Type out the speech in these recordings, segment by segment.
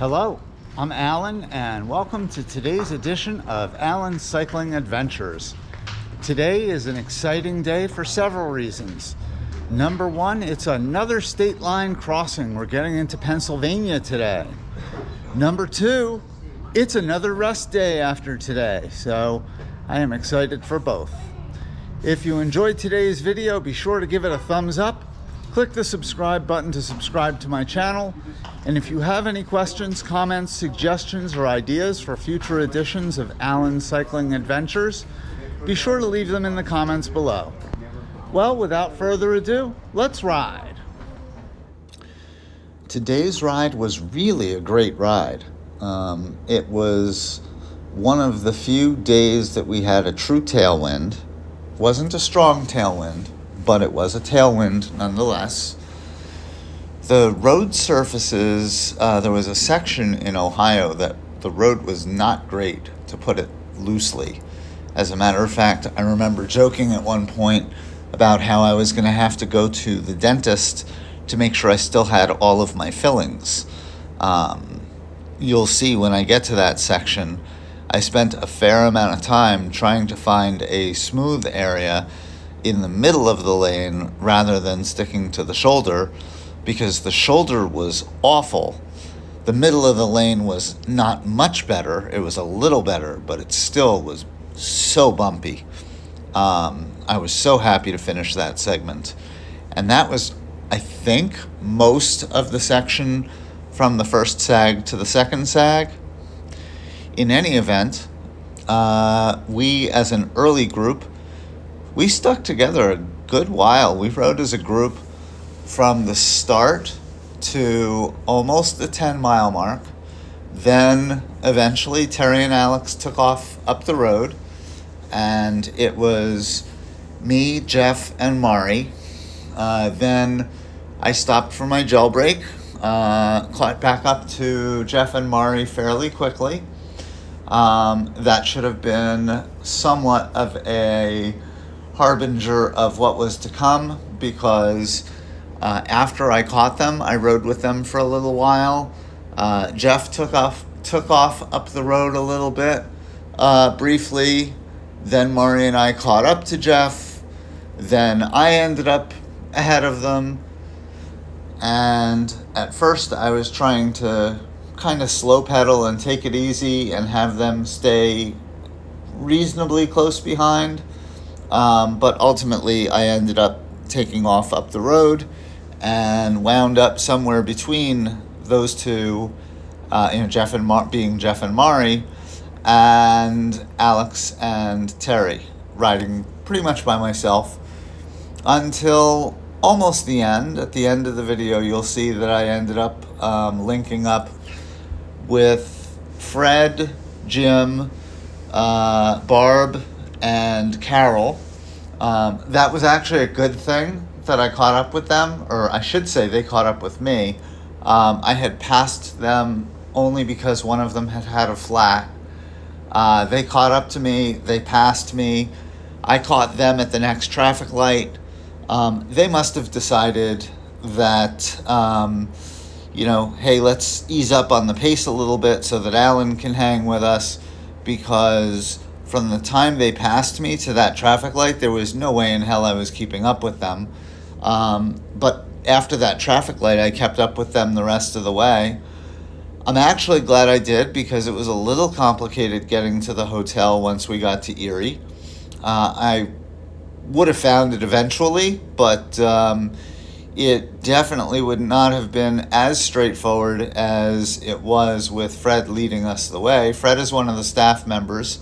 Hello, I'm Alan, and welcome to today's edition of Alan's Cycling Adventures. Today is an exciting day for several reasons. Number one, it's another state line crossing. We're getting into Pennsylvania today. Number two, it's another rest day after today, so I am excited for both. If you enjoyed today's video, be sure to give it a thumbs up. Click the subscribe button to subscribe to my channel. And if you have any questions, comments, suggestions, or ideas for future editions of Alan's Cycling Adventures, be sure to leave them in the comments below. Well, without further ado, let's ride. Today's ride was really a great ride. It was one of the few days that we had a true tailwind. Wasn't a strong tailwind, but it was a tailwind nonetheless. The road surfaces, there was a section in Ohio that the road was not great, to put it loosely. As a matter of fact, I remember joking at one point about how I was going to have to go to the dentist to make sure I still had all of my fillings. You'll see when I get to that section, I spent a fair amount of time trying to find a smooth area in the middle of the lane rather than sticking to the shoulder, because the shoulder was awful. The middle of the lane was not much better. It was a little better, but it still was so bumpy. I was so happy to finish that segment. And that was, I think, most of the section from the first sag to the second sag. In any event, we as an early group, we stuck together a good while. We rode as a group from the start to almost the 10-mile mark. Then eventually Terry and Alex took off up the road, and it was me, Jeff, and Mari. Then I stopped for my gel break, caught back up to Jeff and Mari fairly quickly. That should have been somewhat of a harbinger of what was to come, because after I caught them, I rode with them for a little while. Jeff took off up the road a little bit, briefly. Then Mari and I caught up to Jeff. Then I ended up ahead of them. And at first I was trying to kind of slow pedal and take it easy and have them stay reasonably close behind. But ultimately I ended up taking off up the road and wound up somewhere between those two, Jeff and Mari, and Alex and Terry, riding pretty much by myself until almost the end. At the end of the video, you'll see that I ended up linking up with Fred, Jim, Barb, and Carol. That was actually a good thing that I caught up with them, or I should say they caught up with me. I had passed them only because one of them had had a flat. They caught up to me, they passed me. I caught them at the next traffic light. They must have decided that, hey, let's ease up on the pace a little bit so that Alan can hang with us, because from the time they passed me to that traffic light, there was no way in hell I was keeping up with them. But after that traffic light, I kept up with them the rest of the way. I'm actually glad I did, because it was a little complicated getting to the hotel once we got to Erie. I would have found it eventually, but it definitely would not have been as straightforward as it was with Fred leading us the way. Fred is one of the staff members.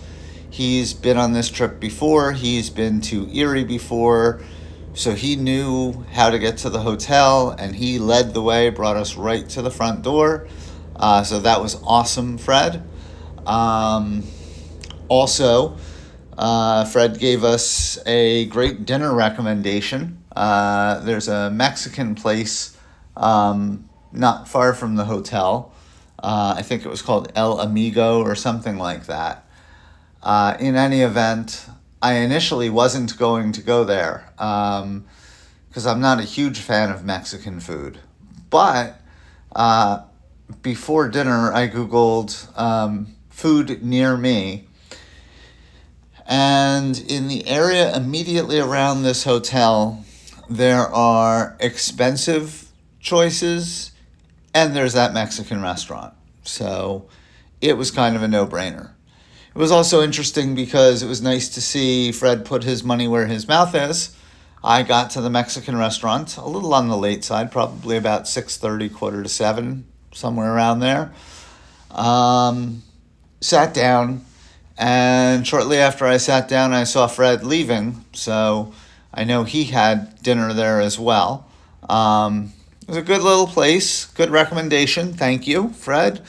He's been on this trip before. He's been to Erie before, so he knew how to get to the hotel, and he led the way, brought us right to the front door. So that was awesome, Fred. Also, Fred gave us a great dinner recommendation. There's a Mexican place not far from the hotel. I think it was called El Amigo or something like that. In any event, I initially wasn't going to go there because I'm not a huge fan of Mexican food. But before dinner, I Googled food near me. And in the area immediately around this hotel, there are expensive choices and there's that Mexican restaurant. So it was kind of a no-brainer. It was also interesting because it was nice to see Fred put his money where his mouth is. I got to the Mexican restaurant a little on the late side, probably about 6:30, 6:45, somewhere around there. Sat down, and shortly after I sat down, I saw Fred leaving, so I know he had dinner there as well. It was a good little place, good recommendation. Thank you, Fred.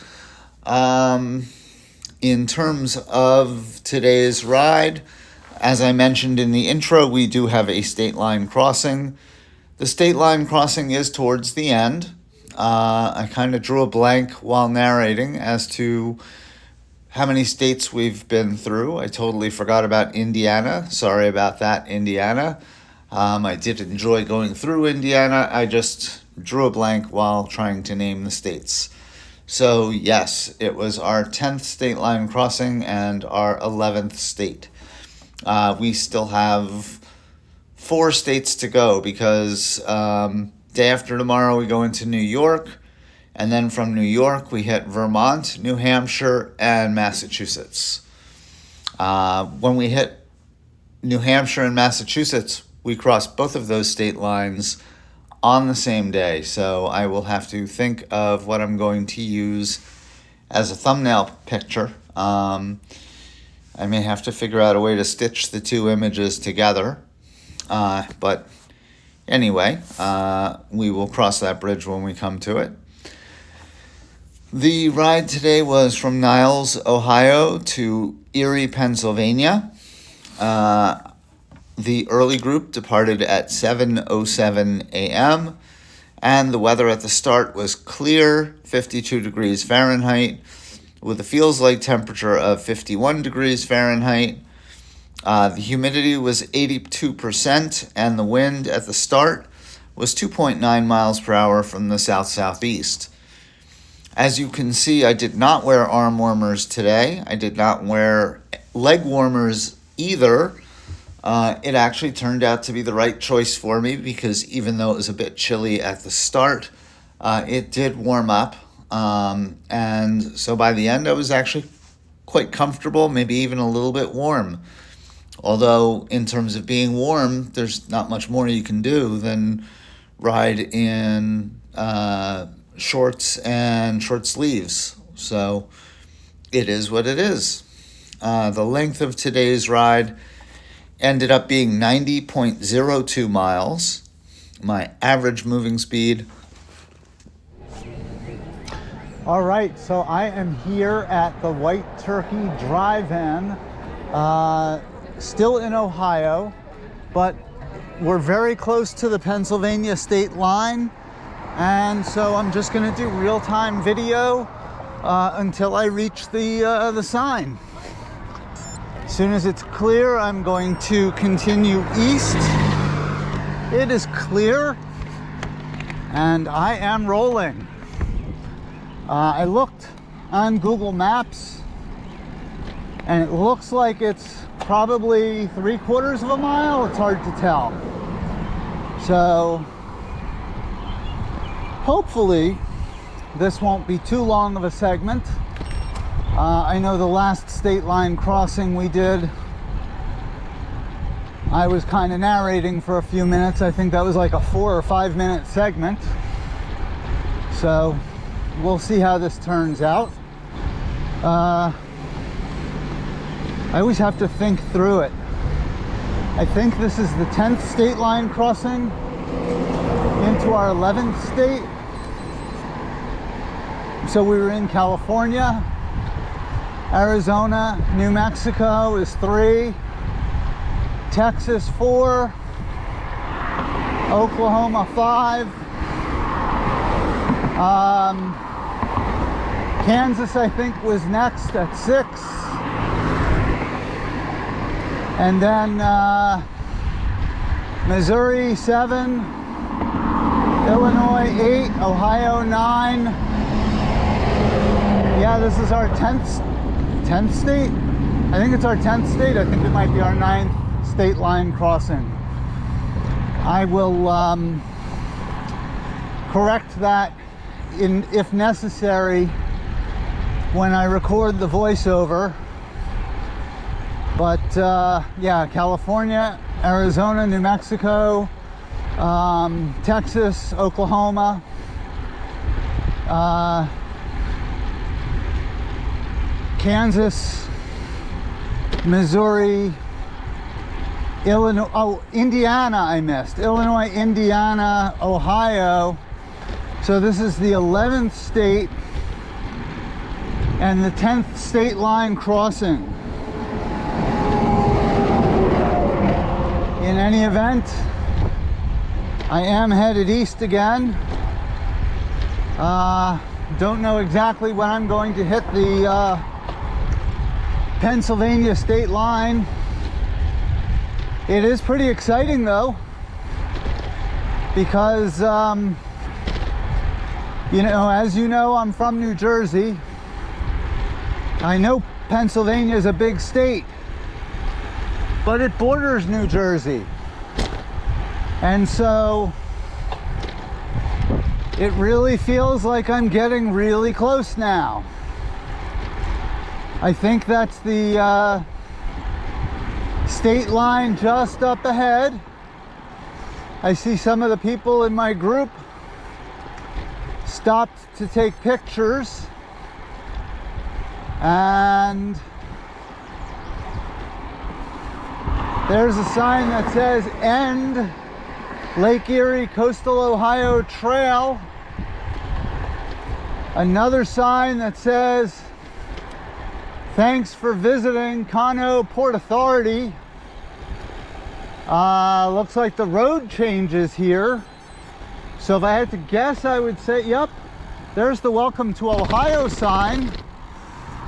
In terms of today's ride, as I mentioned in the intro, we do have a state line crossing. The state line crossing is towards the end. I kind of drew a blank while narrating as to how many states we've been through. I totally forgot about Indiana. Sorry about that, Indiana. I did enjoy going through Indiana. I just drew a blank while trying to name the states. So yes, it was our 10th state line crossing and our 11th state. We still have 4 states to go because day after tomorrow we go into New York, and then from New York we hit Vermont, New Hampshire, and Massachusetts. When we hit New Hampshire and Massachusetts, we cross both of those state lines on the same day, so I will have to think of what I'm going to use as a thumbnail picture. I may have to figure out a way to stitch the 2 images together, but anyway, we will cross that bridge when we come to it. The ride today was from Niles, Ohio to Erie, Pennsylvania. The early group departed at 7:07 a.m. and the weather at the start was clear, 52 degrees Fahrenheit, with a feels-like temperature of 51 degrees Fahrenheit. The humidity was 82%, and the wind at the start was 2.9 miles per hour from the south-southeast. As you can see, I did not wear arm warmers today. I did not wear leg warmers either. It actually turned out to be the right choice for me because even though it was a bit chilly at the start, it did warm up. And so by the end, I was actually quite comfortable, maybe even a little bit warm. Although in terms of being warm, there's not much more you can do than ride in shorts and short sleeves. So it is what it is. The length of today's ride ended up being 90.02 miles. My average moving speed. All right, so I am here at the White Turkey Drive-In, still in Ohio, but we're very close to the Pennsylvania state line, and so I'm just going to do real-time video until I reach the sign. As soon as it's clear, I'm going to continue east. It is clear, and I am rolling. I looked on Google Maps, and it looks like it's probably 3/4 of a mile. It's hard to tell. So, hopefully, this won't be too long of a segment. I know the last state line crossing we did, I was kind of narrating for a few minutes. I think that was like a 4 or 5 minute segment. So we'll see how this turns out. I always have to think through it. I think this is the 10th state line crossing into our 11th state. So we were in California. Arizona, New Mexico is 3, Texas 4, Oklahoma 5, Kansas I think was next at 6, and then Missouri 7, Illinois 8, Ohio 9, Yeah, this is our 10th state. I think it's our 10th state. I think it might be our 9th state line crossing. I will correct that if necessary when I record the voiceover. But yeah, California, Arizona, New Mexico, Texas, Oklahoma, Kansas, Missouri, Illinois, Indiana I missed. Illinois, Indiana, Ohio. So this is the 11th state and the 10th state line crossing. In any event, I am headed east again. Don't know exactly when I'm going to hit the Pennsylvania state line. It is pretty exciting though, because you know, as you know, I'm from New Jersey. I know Pennsylvania is a big state, but it borders New Jersey. And so it really feels like I'm getting really close now. I think that's the state line just up ahead. I see some of the people in my group stopped to take pictures, and there's a sign that says End Lake Erie Coastal Ohio Trail. Another sign that says thanks for visiting Conneaut Port Authority. Looks like the road changes here. So if I had to guess, I would say, yep, there's the Welcome to Ohio sign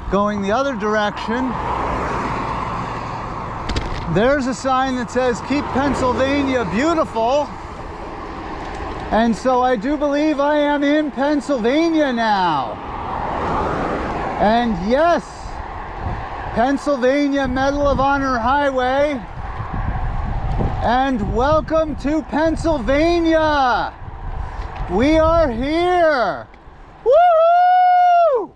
going the other direction. There's a sign that says keep Pennsylvania beautiful. And so I do believe I am in Pennsylvania now. And yes, Pennsylvania Medal of Honor Highway. And welcome to Pennsylvania. We are here. Woohoo!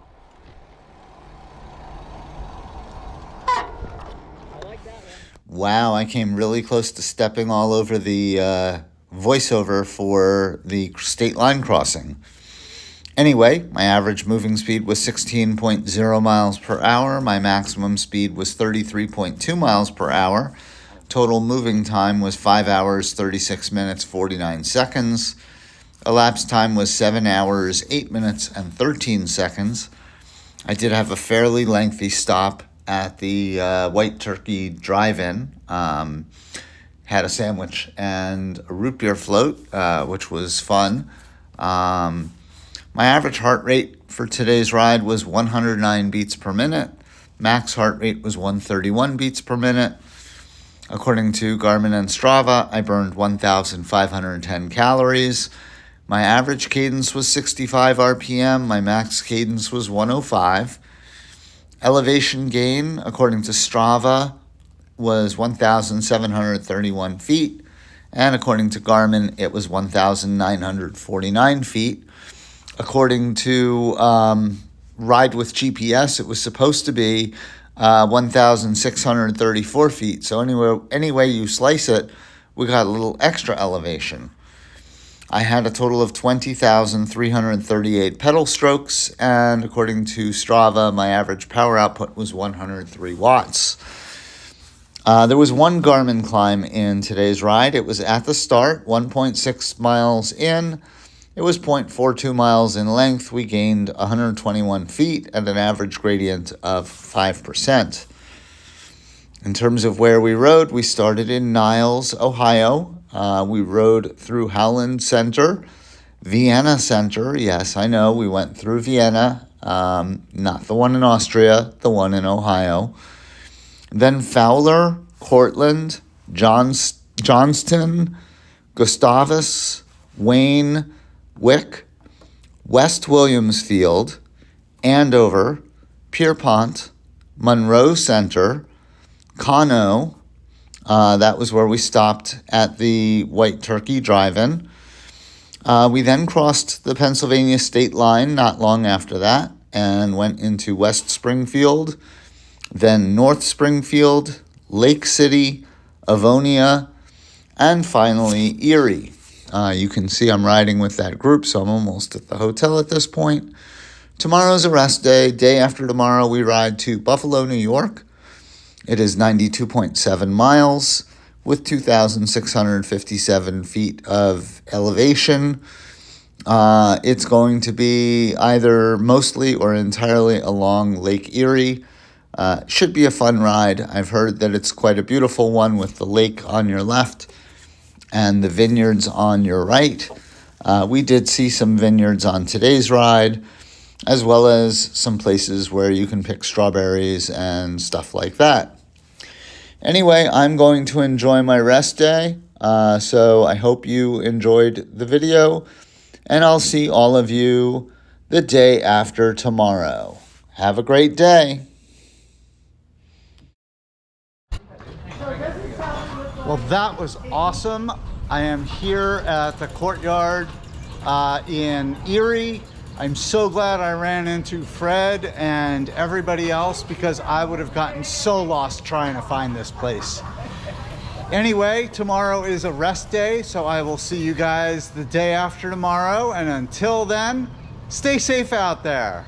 Wow, I came really close to stepping all over the voiceover for the state line crossing. Anyway, my average moving speed was 16.0 miles per hour. My maximum speed was 33.2 miles per hour. Total moving time was 5 hours, 36 minutes, 49 seconds. Elapsed time was 7 hours, 8 minutes, and 13 seconds. I did have a fairly lengthy stop at the White Turkey Drive-In. Had a sandwich and a root beer float, which was fun. My average heart rate for today's ride was 109 beats per minute. Max heart rate was 131 beats per minute. According to Garmin and Strava, I burned 1,510 calories. My average cadence was 65 RPM. My max cadence was 105. Elevation gain, according to Strava, was 1,731 feet. And according to Garmin, it was 1,949 feet. According to Ride with GPS, it was supposed to be 1,634 feet. So any way you slice it, we got a little extra elevation. I had a total of 20,338 pedal strokes, and according to Strava, my average power output was 103 watts. There was one Garmin climb in today's ride. It was at the start, 1.6 miles in. It was 0.42 miles in length. We gained 121 feet at an average gradient of 5%. In terms of where we rode, we started in Niles, Ohio. We rode through Howland Center, Vienna Center. Yes, I know, we went through Vienna, not the one in Austria, the one in Ohio. Then Fowler, Cortland, Johnston, Gustavus, Wayne, Wick, West Williamsfield, Andover, Pierpont, Monroe Center, Cano. That was where we stopped at the White Turkey Drive-In. We then crossed the Pennsylvania state line not long after that and went into West Springfield, then North Springfield, Lake City, Avonia, and finally Erie. You can see I'm riding with that group, so I'm almost at the hotel at this point. Tomorrow's a rest day. Day after tomorrow, we ride to Buffalo, New York. It is 92.7 miles with 2,657 feet of elevation. It's going to be either mostly or entirely along Lake Erie. Should be a fun ride. I've heard that it's quite a beautiful one with the lake on your left and the vineyards on your right. We did see some vineyards on today's ride, as well as some places where you can pick strawberries and stuff like that. Anyway, I'm going to enjoy my rest day, so I hope you enjoyed the video, and I'll see all of you the day after tomorrow. Have a great day. Well, that was awesome. I am here at the courtyard in Erie. I'm so glad I ran into Fred and everybody else because I would have gotten so lost trying to find this place. Anyway, tomorrow is a rest day, so I will see you guys the day after tomorrow. And until then, stay safe out there.